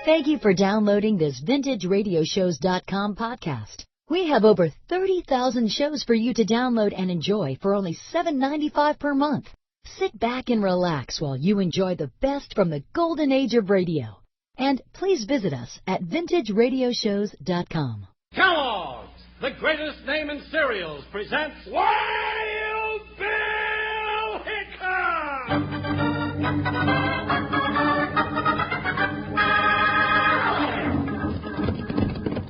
Thank you for downloading this VintageRadioshows.com podcast. We have over 30,000 shows for you to download and enjoy for only $7.95 per month. Sit back and relax while you enjoy the best from the golden age of radio. And please visit us at VintageRadioshows.com. Kellogg's, the greatest name in cereals, presents Wild Bill Hickok!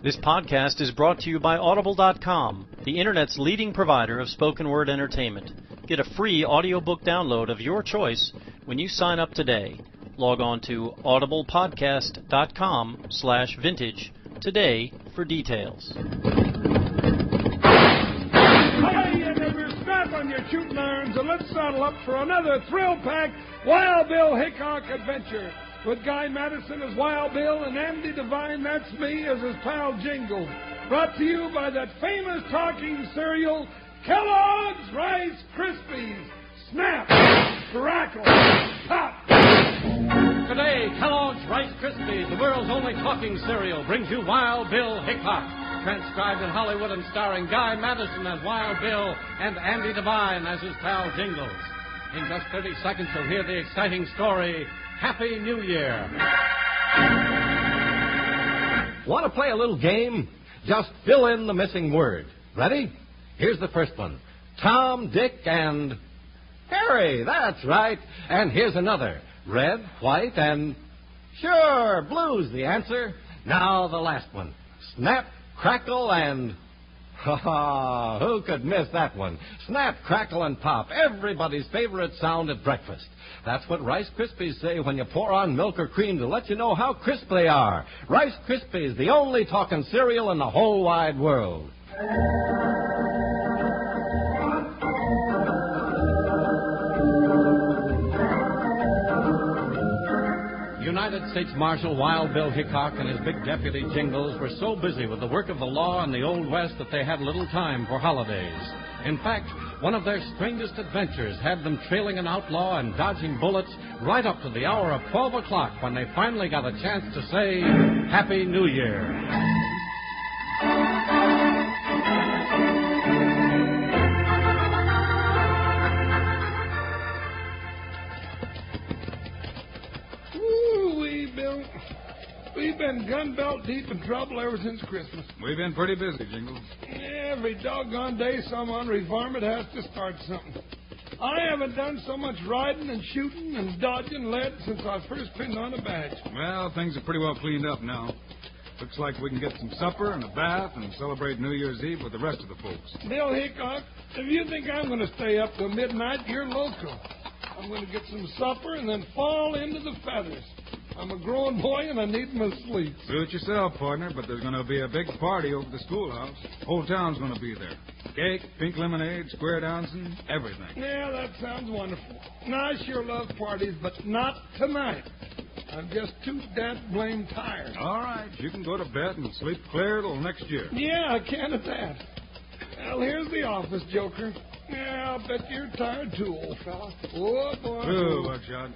This podcast is brought to you by Audible.com, the Internet's leading provider of spoken word entertainment. Get a free audiobook download of your choice when you sign up today. Log on to audiblepodcast.com/vintage today for details. Hi, you neighbors, strap on your shooting irons and let's saddle up for another thrill-packed Wild Bill Hickok adventure. With Guy Madison as Wild Bill and Andy Devine, that's me, as his pal Jingle. Brought to you by that famous talking cereal, Kellogg's Rice Krispies. Snap, crackle, pop. Today, Kellogg's Rice Krispies, the world's only talking cereal, brings you Wild Bill Hickok. Transcribed in Hollywood and starring Guy Madison as Wild Bill and Andy Devine as his pal Jingles. In just 30 seconds, you'll hear the exciting story, Happy New Year. Want to play a little game? Just fill in the missing word. Ready? Here's the first one. Tom, Dick, and Harry. That's right. And here's another. Red, white, and... Sure, blue's the answer. Now the last one. Snap, crackle, and... Ha ha, who could miss that one? Snap, crackle, and pop. Everybody's favorite sound at breakfast. That's what Rice Krispies say when you pour on milk or cream to let you know how crisp they are. Rice Krispies, the only talking cereal in the whole wide world. United States Marshal Wild Bill Hickok and his big deputy Jingles were so busy with the work of the law in the Old West that they had little time for holidays. In fact, one of their strangest adventures had them trailing an outlaw and dodging bullets right up to the hour of 12 o'clock when they finally got a chance to say, Happy New Year. Bill, we've been gun belt deep in trouble ever since Christmas. We've been pretty busy, Jingles. Every doggone day some hungry varmint has to start something. I haven't done so much riding and shooting and dodging lead since I first pinned on a badge. Well, things are pretty well cleaned up now. Looks like we can get some supper and a bath and celebrate New Year's Eve with the rest of the folks. Bill Hickok, if you think I'm going to stay up till midnight, you're loco. I'm going to get some supper and then fall into the feathers. I'm a grown boy and I need my sleep. Do it yourself, partner, but there's going to be a big party over the schoolhouse. Whole town's going to be there. Cake, pink lemonade, square dancing, everything. Yeah, that sounds wonderful. And I sure love parties, but not tonight. I'm just too blame tired. All right, you can go to bed and sleep clear till next year. Yeah, I can at that. Well, here's the office, Joker. Yeah, I'll bet you're tired too, old fella. Oh, boy. Ooh, Buckshot.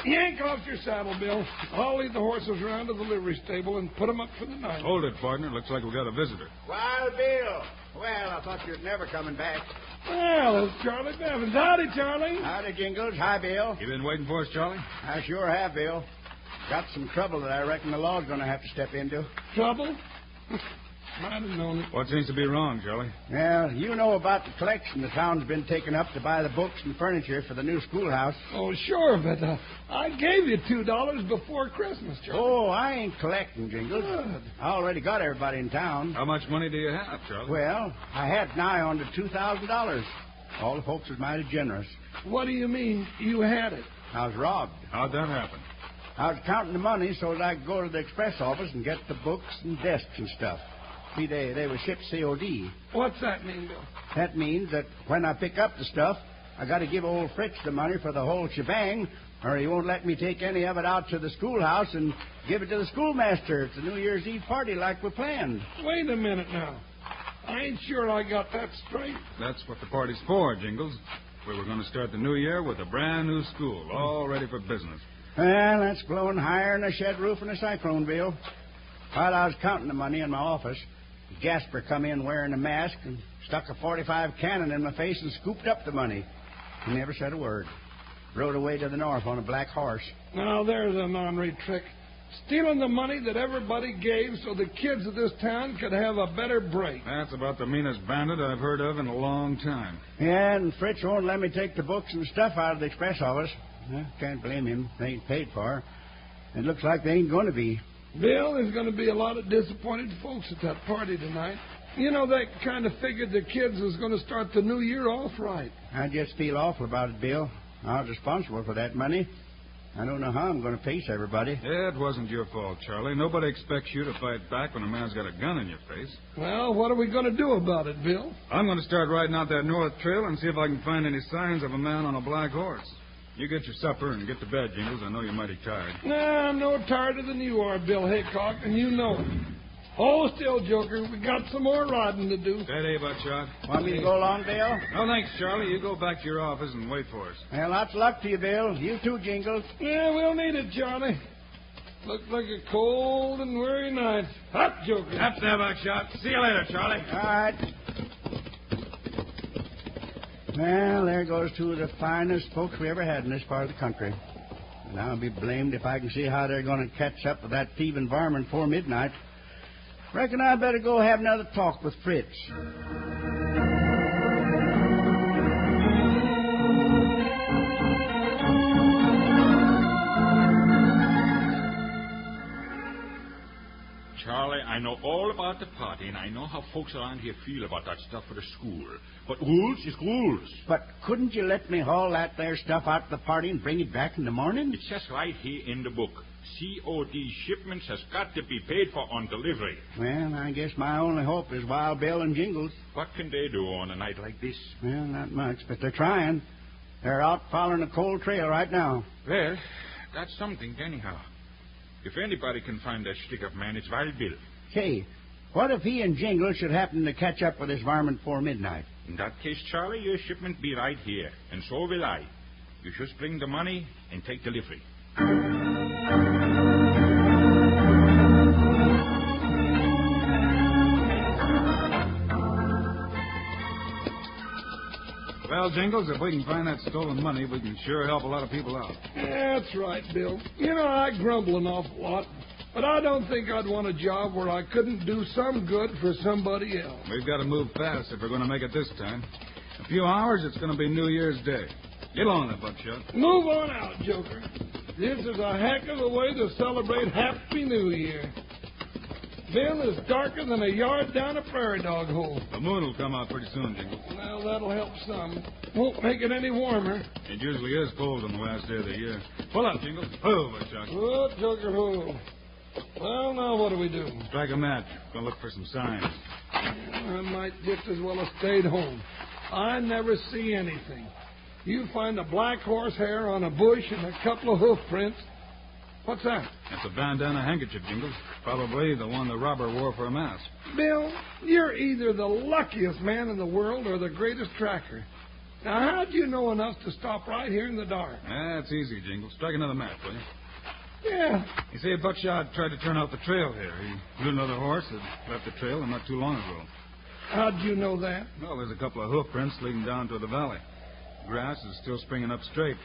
Yank off your saddle, Bill. I'll lead the horses around to the livery stable and put them up for the night. Hold it, partner. Looks like we got a visitor. Wild Bill. Well, I thought you'd never coming back. Well, it's Charlie Bevins. Howdy, Charlie. Howdy, Jingles. Hi, Bill. You been waiting for us, Charlie? I sure have, Bill. Got some trouble that I reckon the law's going to have to step into. Trouble? Might have known it. What seems to be wrong, Charlie? Well, you know about the collection the town's been taking up to buy the books and furniture for the new schoolhouse. Oh, sure, but I gave you $2 before Christmas, Charlie. Oh, I ain't collecting, Jingles. Good. I already got everybody in town. How much money do you have, Charlie? Well, I had nigh on to $2,000. All the folks was mighty generous. What do you mean you had it? I was robbed. How'd that happen? I was counting the money so that I could go to the express office and get the books and desks and stuff. See, they were shipped COD. What's that mean, Bill? That means that when I pick up the stuff, I got to give old Fritz the money for the whole shebang, or he won't let me take any of it out to the schoolhouse and give it to the schoolmaster at the New Year's Eve party like we planned. Wait a minute now. I ain't sure I got that straight. That's what the party's for, Jingles. We were going to start the new year with a brand new school, all ready for business. Well, that's blowing higher than a shed roof in a cyclone, Bill. While I was counting the money in my office, Jasper come in wearing a mask and stuck a .45 cannon in my face and scooped up the money. He never said a word. Rode away to the north on a black horse. Now, there's an ornery trick. Stealing the money that everybody gave so the kids of this town could have a better break. That's about the meanest bandit I've heard of in a long time. Yeah, and Fritz won't let me take the books and stuff out of the express office. Can't blame him. They ain't paid for. It looks like they ain't going to be. Bill, there's going to be a lot of disappointed folks at that party tonight. You know, they kind of figured the kids was going to start the new year off right. I just feel awful about it, Bill. I was responsible for that money. I don't know how I'm going to face everybody. Yeah, it wasn't your fault, Charlie. Nobody expects you to fight back when a man's got a gun in your face. Well, what are we going to do about it, Bill? I'm going to start riding out that north trail and see if I can find any signs of a man on a black horse. You get your supper and get to bed, Jingles. I know you're mighty tired. Nah, I'm no tireder than you are, Bill Hickok, and you know it. Hold still, Joker. We got some more riding to do. Steady, Buckshot. Want me to go along, Bill? No, thanks, Charlie. You go back to your office and wait for us. Well, lots of luck to you, Bill. You too, Jingles. Yeah, we'll need it, Johnny. Looks like a cold and weary night. Up, Joker. Up there, Buckshot. See you later, Charlie. All right. Well, there goes two of the finest folks we ever had in this part of the country. And I'll be blamed if I can see how they're going to catch up with that thieving varmint before midnight. Reckon I better go have another talk with Fritz. Charlie, I know all about the party, and I know how folks around here feel about that stuff for the school. But rules is rules. But couldn't you let me haul that there stuff out to the party and bring it back in the morning? It says right here in the book, COD shipments has got to be paid for on delivery. Well, I guess my only hope is Wild Bill and Jingles. What can they do on a night like this? Well, not much, but they're trying. They're out following a cold trail right now. Well, that's something anyhow. If anybody can find that stick-up man, it's Wild Bill. Hey, what if he and Jingles should happen to catch up with this varmint before midnight? In that case, Charlie, your shipment be right here, and so will I. You just bring the money and take delivery. Well, Jingles, if we can find that stolen money, we can sure help a lot of people out. That's right, Bill. You know, I grumble an awful lot, but I don't think I'd want a job where I couldn't do some good for somebody else. We've got to move fast if we're going to make it this time. In a few hours, it's going to be New Year's Day. Get on it, Buckshot. Move on out, Joker. This is a heck of a way to celebrate Happy New Year. Bill is darker than a yard down a prairie dog hole. The moon will come out pretty soon, Jingles. Well, that'll help some. Won't make it any warmer. It usually is cold on the last day of the year. Pull up, Jingles. Oh, Buckshot. Oh, Joker, ho. Well, now what do we do? Strike a match. Gonna look for some signs. I might just as well have stayed home. I never see anything. You find a black horsehair on a bush and a couple of hoof prints. What's that? That's a bandana handkerchief, Jingles. Probably the one the robber wore for a mask. Bill, you're either the luckiest man in the world or the greatest tracker. Now, how'd you know enough to stop right here in the dark? That's easy, Jingles. Strike another match, will you? Yeah. You see, Buckshot tried to turn out the trail here. He rode another horse that left the trail not too long ago. How'd you know that? Well, there's a couple of hoof prints leading down to the valley. Grass is still springing up straight.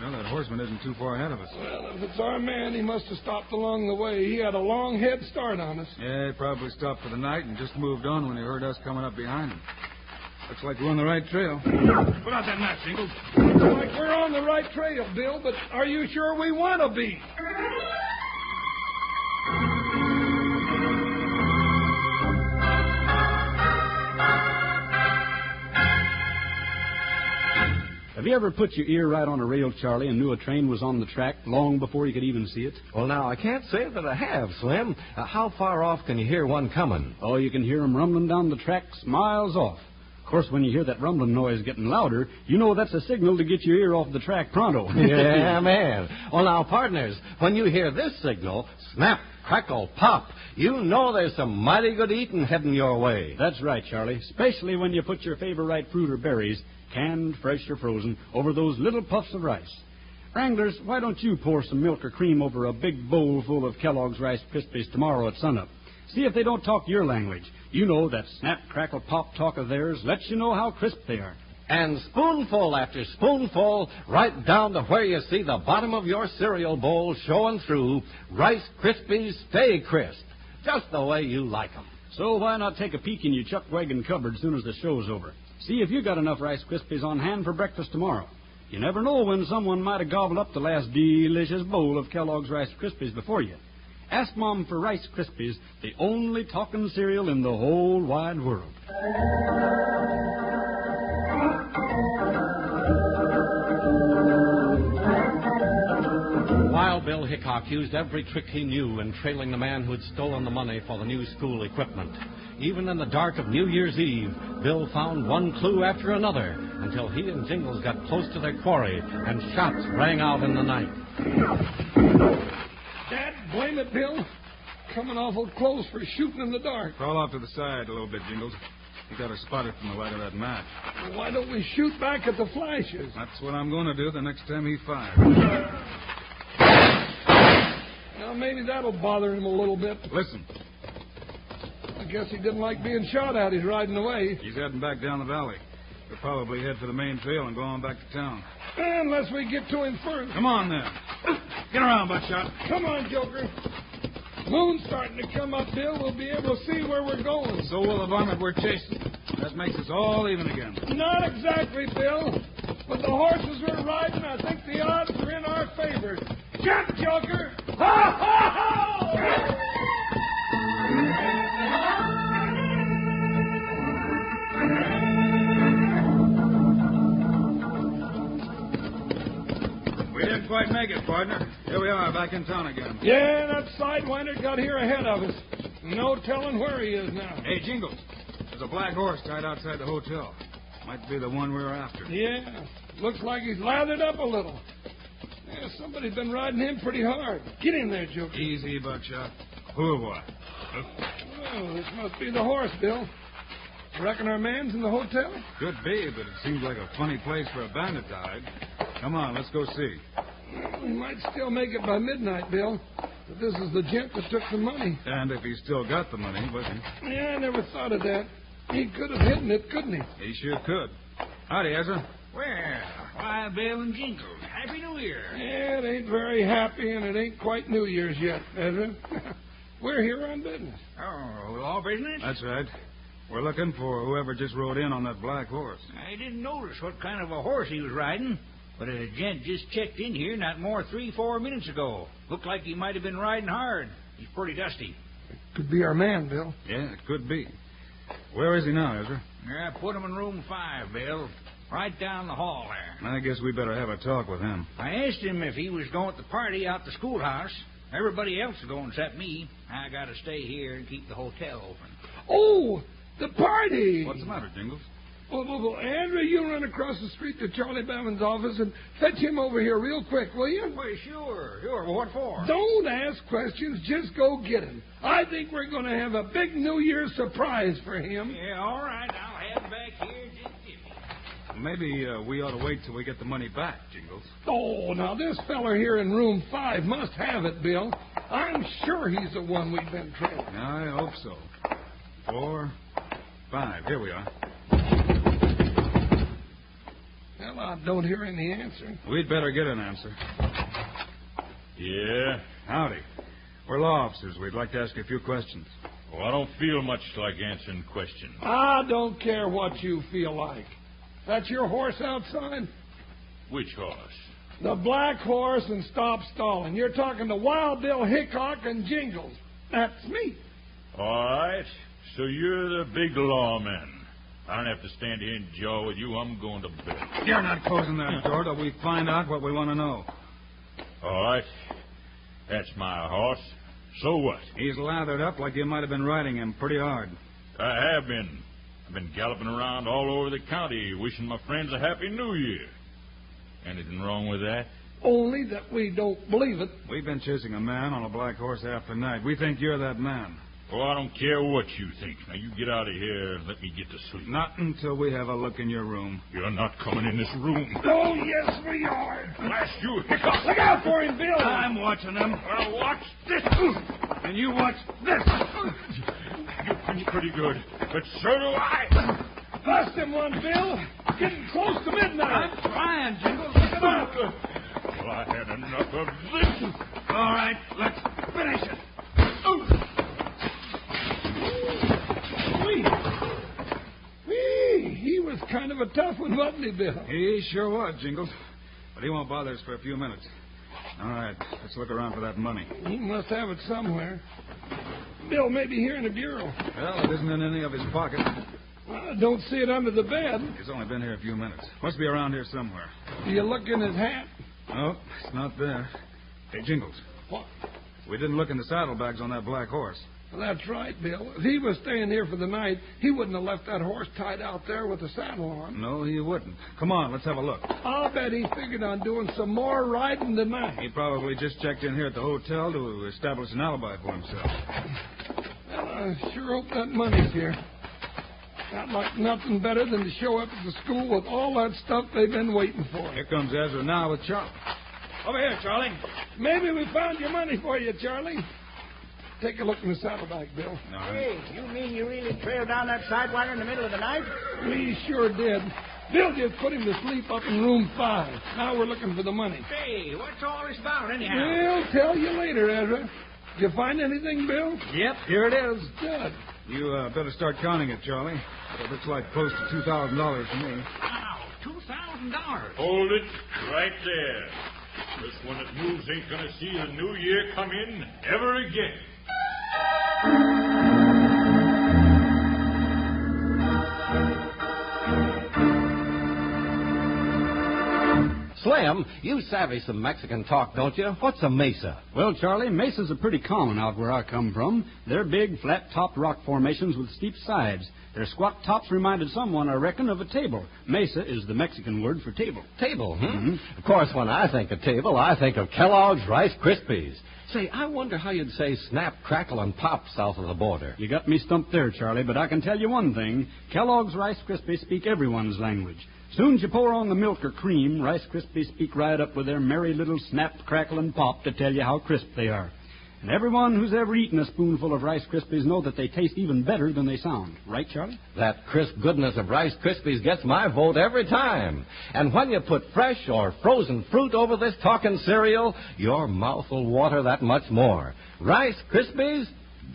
Well, that horseman isn't too far ahead of us. Well, if it's our man, he must have stopped along the way. He had a long head start on us. Yeah, he probably stopped for the night and just moved on when he heard us coming up behind him. Looks like we're on the right trail. Put out that match, Jingles. Looks like we're on the right trail, Bill, but are you sure we want to be? Have you ever put your ear right on a rail, Charlie, and knew a train was on the track long before you could even see it? Well, now, I can't say that I have, Slim. How far off can you hear one coming? Oh, you can hear 'em rumbling down the tracks miles off. Of course, when you hear that rumbling noise getting louder, you know that's a signal to get your ear off the track pronto. Yeah, man. Well, now, partners, when you hear this signal, snap, crackle, pop, you know there's some mighty good eating heading your way. That's right, Charlie, especially when you put your favorite fruit or berries, canned, fresh, or frozen, over those little puffs of rice. Wranglers, why don't you pour some milk or cream over a big bowl full of Kellogg's Rice Krispies tomorrow at sunup? See if they don't talk your language. You know that snap, crackle, pop talk of theirs lets you know how crisp they are. And spoonful after spoonful, right down to where you see the bottom of your cereal bowl showing through, Rice Krispies stay crisp, just the way you like 'em. So why not take a peek in your chuck wagon cupboard as soon as the show's over? See if you got enough Rice Krispies on hand for breakfast tomorrow. You never know when someone might have gobbled up the last delicious bowl of Kellogg's Rice Krispies before you. Ask Mom for Rice Krispies, the only talking cereal in the whole wide world. Wild Bill Hickok used every trick he knew in trailing the man who had stolen the money for the new school equipment. Even in the dark of New Year's Eve, Bill found one clue after another until he and Jingles got close to their quarry and shots rang out in the night. Dad, blame it, Bill. Coming awful close for shooting in the dark. Crawl off to the side a little bit, Jingles. You got to spot it from the light of that match. Well, why don't we shoot back at the flashes? That's what I'm going to do the next time he fires. Now, maybe that'll bother him a little bit. Listen. I guess he didn't like being shot at. He's riding away. He's heading back down the valley. He'll probably head for the main trail and go on back to town. Unless we get to him first. Come on, then. Get around, Buckshot. Come on, Joker. Moon's starting to come up, Bill. We'll be able to see where we're going. So will the varmint we're chasing. That makes us all even again. Not exactly, Bill. But the horses we're riding, I think the odds are in our favor. Jump, Joker! Ha, ha, ha! We didn't quite make it, partner. Here we are, back in town again. Yeah, that sidewinder got here ahead of us. No telling where he is now. Hey, Jingles. There's a black horse tied outside the hotel. Might be the one we were after. Yeah, looks like he's lathered up a little. Yeah, somebody's been riding him pretty hard. Get in there, Joker. Easy, Buckshot. Who what? Oh, this must be the horse, Bill. Reckon our man's in the hotel? Could be, but it seems like a funny place for a bandit to hide. Come on, let's go see. Well, we might still make it by midnight, Bill. But this is the gent that took the money. And if he's still got the money, was he? Yeah, I never thought of that. He could have hidden it, couldn't he? He sure could. Howdy, Ezra. Well, why, Bill and Jingles, Happy New Year. Yeah, it ain't very happy, and it ain't quite New Year's yet, Ezra. We're here on business. Oh, law business? That's right. We're looking for whoever just rode in on that black horse. I didn't notice what kind of a horse he was riding, but a gent just checked in here not more 3-4 minutes ago. Looked like he might have been riding hard. He's pretty dusty. Could be our man, Bill. Yeah, it could be. Where is he now, Ezra? Yeah, put him in room 5, Bill. Right down the hall there. I guess we better have a talk with him. I asked him if he was going to the party out the schoolhouse. Everybody else is going except me. I got to stay here and keep the hotel open. Oh, the party! What's the matter, Jingles? Well, Andrew, you run across the street to Charlie Babin's office and fetch him over here real quick, will you? Well, sure. Well, what for? Don't ask questions. Just go get him. I think we're going to have a big New Year's surprise for him. Yeah, all right. I'll head back here just a minute. Maybe we ought to wait till we get the money back, Jingles. Oh, now this feller here in room 5 must have it, Bill. I'm sure he's the one we've been trailing. I hope so. 4, 5. Here we are. Well, I don't hear any answer. We'd better get an answer. Yeah? Howdy. We're law officers. We'd like to ask you a few questions. Well, I don't feel much like answering questions. I don't care what you feel like. That's your horse outside? Which horse? The black horse and stop stalling. You're talking to Wild Bill Hickok and Jingles. That's me. All right. So you're the big lawman. I don't have to stand here and jaw with you. I'm going to bed. You're not closing that door till we find out what we want to know. All right. That's my horse. So what? He's lathered up like you might have been riding him pretty hard. I have been. I've been galloping around all over the county wishing my friends a happy new year. Anything wrong with that? Only that we don't believe it. We've been chasing a man on a black horse half the night. We think you're that man. Oh, I don't care what you think. Now, you get out of here and let me get to sleep. Not until we have a look in your room. You're not coming in this room. Oh, yes, we are. Blast you, Hickok. Look out for him, Bill. I'm watching them. Well, watch this. And you watch this. You think pretty good, but so do I. Bust him one, Bill. Getting close to midnight. I'm trying, Jingles. Look at out. Well, I had enough of this. All right, let's finish it. He was kind of a tough one, wasn't he, Bill? He sure was, Jingles. But he won't bother us for a few minutes. All right, let's look around for that money. He must have it somewhere. Bill may be here in the bureau. Well, it isn't in any of his pockets. I don't see it under the bed. He's only been here a few minutes. Must be around here somewhere. Do you look in his hat? Nope, it's not there. Hey, Jingles. What? We didn't look in the saddlebags on that black horse. Well, that's right, Bill. If he was staying here for the night, he wouldn't have left that horse tied out there with the saddle on. No, he wouldn't. Come on, let's have a look. I'll bet he figured on doing some more riding tonight. He probably just checked in here at the hotel to establish an alibi for himself. Well, I sure hope that money's here. I'd like nothing better than to show up at the school with all that stuff they've been waiting for. Here comes Ezra now with Charlie. Over here, Charlie. Maybe we found your money for you, Charlie. Take a look in the saddlebag, Bill. No, Hey, you mean you really trailed down that sidewalk in the middle of the night? We sure did. Bill just put him to sleep up in room 5. Now we're looking for the money. Hey, what's all this about, anyhow? We'll tell you later, Ezra. Did you find anything, Bill? Yep, here it is. Good. You better start counting it, Charlie. It looks like close to $2,000 to me. Wow, $2,000. Hold it right there. This one that moves ain't gonna see the new year come in ever again. Slim, you savvy some Mexican talk, don't you? What's a mesa? Well, Charlie, mesas are pretty common out where I come from. They're big, flat-topped rock formations with steep sides. Their squat tops reminded someone, I reckon, of a table. Mesa is the Mexican word for table. Table, Of course, when I think of table, I think of Kellogg's Rice Krispies. Say, I wonder how you'd say snap, crackle, and pop south of the border. You got me stumped there, Charlie, but I can tell you one thing. Kellogg's Rice Krispies speak everyone's language. Soon as you pour on the milk or cream, Rice Krispies speak right up with their merry little snap, crackle, and pop to tell you how crisp they are. And everyone who's ever eaten a spoonful of Rice Krispies know that they taste even better than they sound. Right, Charlie? That crisp goodness of Rice Krispies gets my vote every time. And when you put fresh or frozen fruit over this talking cereal, your mouth will water that much more. Rice Krispies,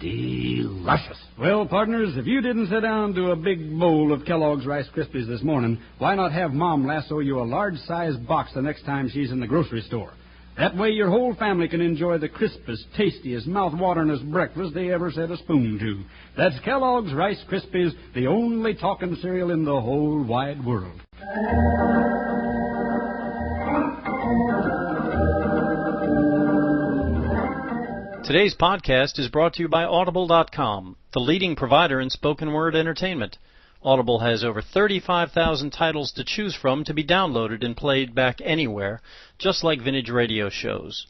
delicious. Well, partners, if you didn't sit down to a big bowl of Kellogg's Rice Krispies this morning, why not have Mom lasso you a large-sized box the next time she's in the grocery store? That way your whole family can enjoy the crispest, tastiest, mouth-wateringest breakfast they ever set a spoon to. That's Kellogg's Rice Krispies, the only talking cereal in the whole wide world. Today's podcast is brought to you by Audible.com, the leading provider in spoken word entertainment. Audible has over 35,000 titles to choose from to be downloaded and played back anywhere, just like vintage radio shows.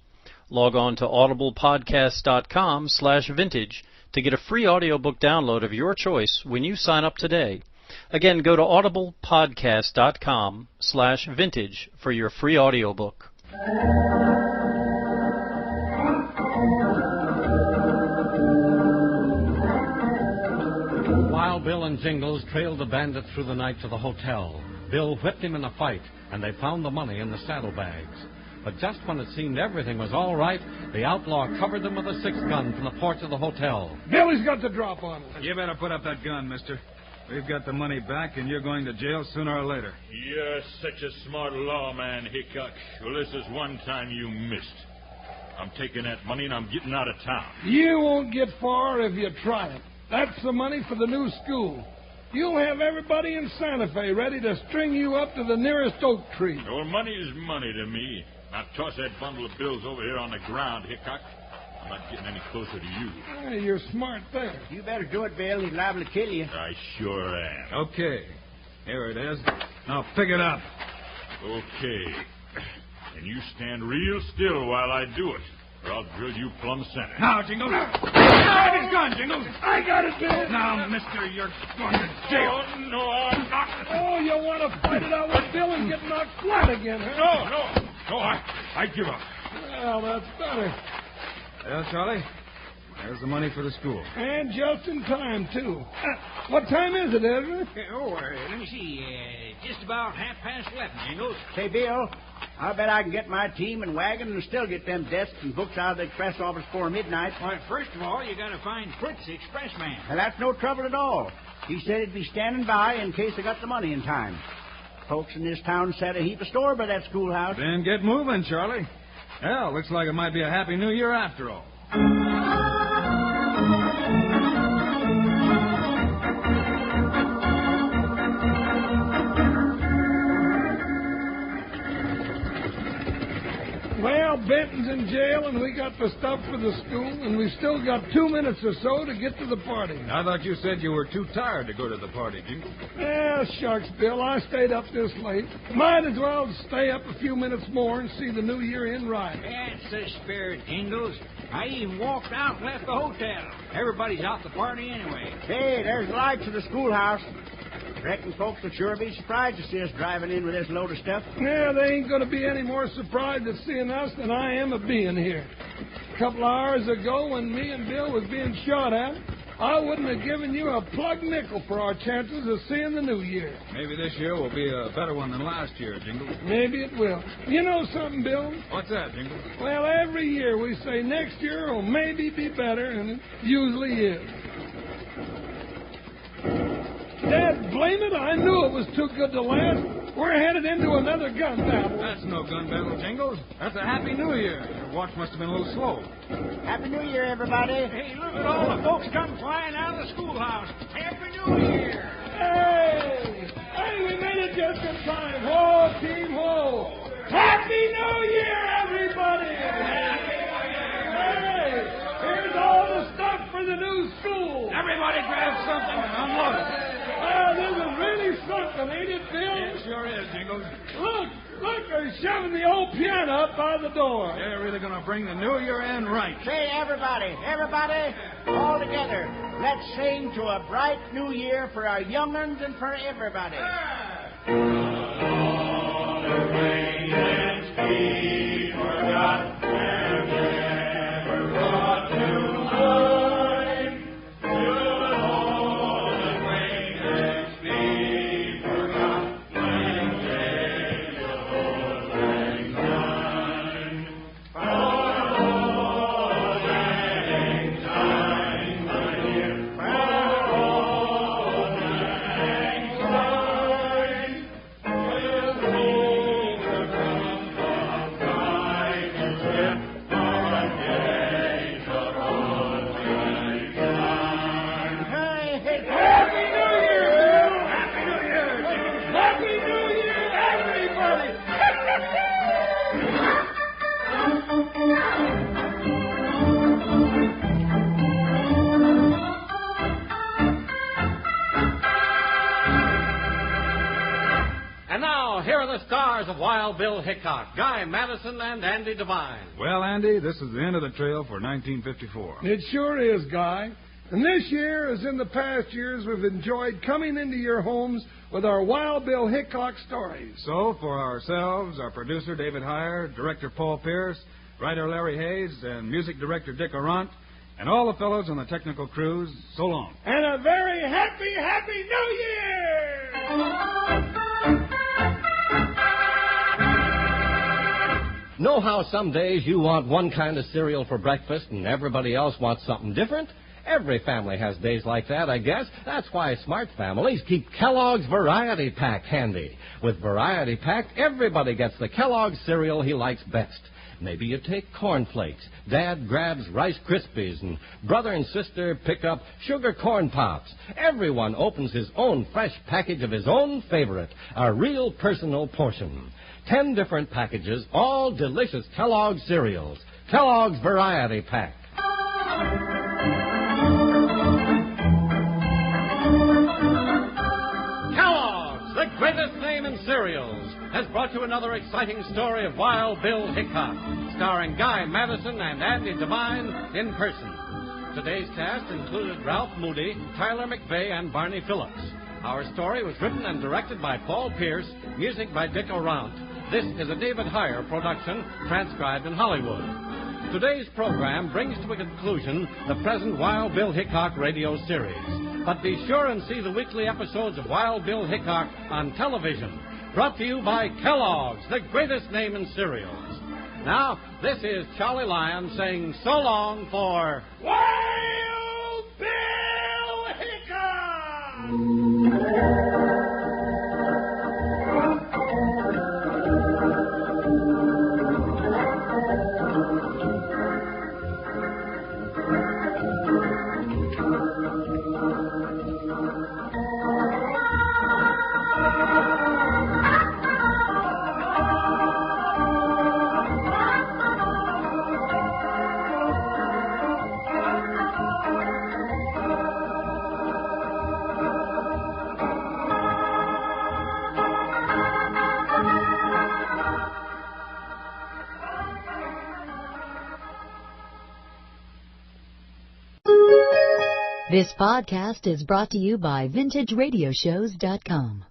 Log on to audiblepodcast.com/vintage to get a free audiobook download of your choice when you sign up today. Again, go to audiblepodcast.com/vintage for your free audiobook. Wild Bill and Jingles trailed the bandit through the night to the hotel. Bill whipped him in a fight, and they found the money in the saddlebags. But just when it seemed everything was all right, the outlaw covered them with a 6-gun from the porch of the hotel. Billy's got the drop on us. You better put up that gun, mister. We've got the money back, and you're going to jail sooner or later. You're such a smart lawman, Hickok. Well, this is one time you missed. I'm taking that money, and I'm getting out of town. You won't get far if you try it. That's the money for the new school. You'll have everybody in Santa Fe ready to string you up to the nearest oak tree. Well, money is money to me. Now toss that bundle of bills over here on the ground, Hickok. I'm not getting any closer to you. Hey, you're smart there. You better do it, Bill. He's liable to kill you. I sure am. Okay. Here it is. Now pick it up. Okay. And you stand real still while I do it. or I'll drill you plumb center. Now, Jingles. Grab his gun, Jingles. I got it, Bill. Now, mister, you're going to jail. Oh, no, I'm not. Oh, you want to fight it out with Bill and get knocked flat again, huh? No, I give up. Well, that's better. Well, Charlie, there's the money for the school. And just in time, too. What time is it, Ezra? Let me see. Just about 11:30, Jingles. Say, Bill, I bet I can get my team and wagon and still get them desks and books out of the express office before midnight. Why, first of all, you got to find Fritz, the express man. Well, that's no trouble at all. He said he'd be standing by in case I got the money in time. Folks in this town set a heap of store by that schoolhouse. Then get moving, Charlie. Well, looks like it might be a happy new year after all. Well, Benton's in jail, and we got the stuff for the school, and we still got 2 minutes or so to get to the party. I thought you said you were too tired to go to the party, Jingles. Yeah, shucks, Bill. I stayed up this late. Might as well stay up a few minutes more and see the new year in right. That's the spirit, Jingles. I even walked out and left the hotel. Everybody's out the party anyway. Hey, there's the lights of the schoolhouse. Reckon folks will sure be surprised to see us driving in with this load of stuff. Yeah, they ain't going to be any more surprised at seeing us than I am of being here. A couple of hours ago, when me and Bill was being shot at, I wouldn't have given you a plug nickel for our chances of seeing the new year. Maybe this year will be a better one than last year, Jingles. Maybe it will. You know something, Bill? What's that, Jingles? Well, every year we say next year will maybe be better, and it usually is. Dad, blame it, I knew it was too good to last. We're headed into another gun battle. That's no gun battle, Jingles. That's a Happy New Year. Your watch must have been a little slow. Happy New Year, everybody. Hey, look at all the folks come flying out of the schoolhouse. Happy New Year! Hey, we made it just in time. Whoa, team, whoa. Happy New Year, everybody! Hey, here's all the stuff for the new school. Everybody grab something and unload it. Oh, this is really something, ain't it, Bill? It sure is, Jingles. Look, they're shoving the old piano up by the door. They're really going to bring the new year in right. Say, everybody, all together, let's sing to a bright new year for our young'uns and for everybody. Here are the stars of Wild Bill Hickok, Guy Madison, and Andy Devine. Well, Andy, this is the end of the trail for 1954. It sure is, Guy. And this year, as in the past years, we've enjoyed coming into your homes with our Wild Bill Hickok stories. So, for ourselves, our producer, David Heyer, director, Paul Pierce, writer, Larry Hayes, and music director, Dick Arant, and all the fellows on the technical crews, so long. And a very happy, happy New Year! Know how some days you want one kind of cereal for breakfast and everybody else wants something different? Every family has days like that, I guess. That's why smart families keep Kellogg's Variety Pack handy. With Variety Pack, everybody gets the Kellogg's cereal he likes best. Maybe you take Corn Flakes. Dad grabs Rice Krispies, and brother and sister pick up Sugar Corn Pops. Everyone opens his own fresh package of his own favorite, a real personal portion. 10 different packages, all delicious Kellogg's cereals. Kellogg's Variety Pack. Kellogg's, the greatest name and Serials has brought you another exciting story of Wild Bill Hickok, starring Guy Madison and Andy Devine in person. Today's cast included Ralph Moody, Tyler McVeigh, and Barney Phillips. Our story was written and directed by Paul Pierce, music by Dick Arant. This is a David Heyer production, transcribed in Hollywood. Today's program brings to a conclusion the present Wild Bill Hickok radio series. But be sure and see the weekly episodes of Wild Bill Hickok on television. Brought to you by Kellogg's, the greatest name in cereals. Now, this is Charlie Lyon saying so long for Wild Bill Hickok! This podcast is brought to you by VintageRadioshows.com.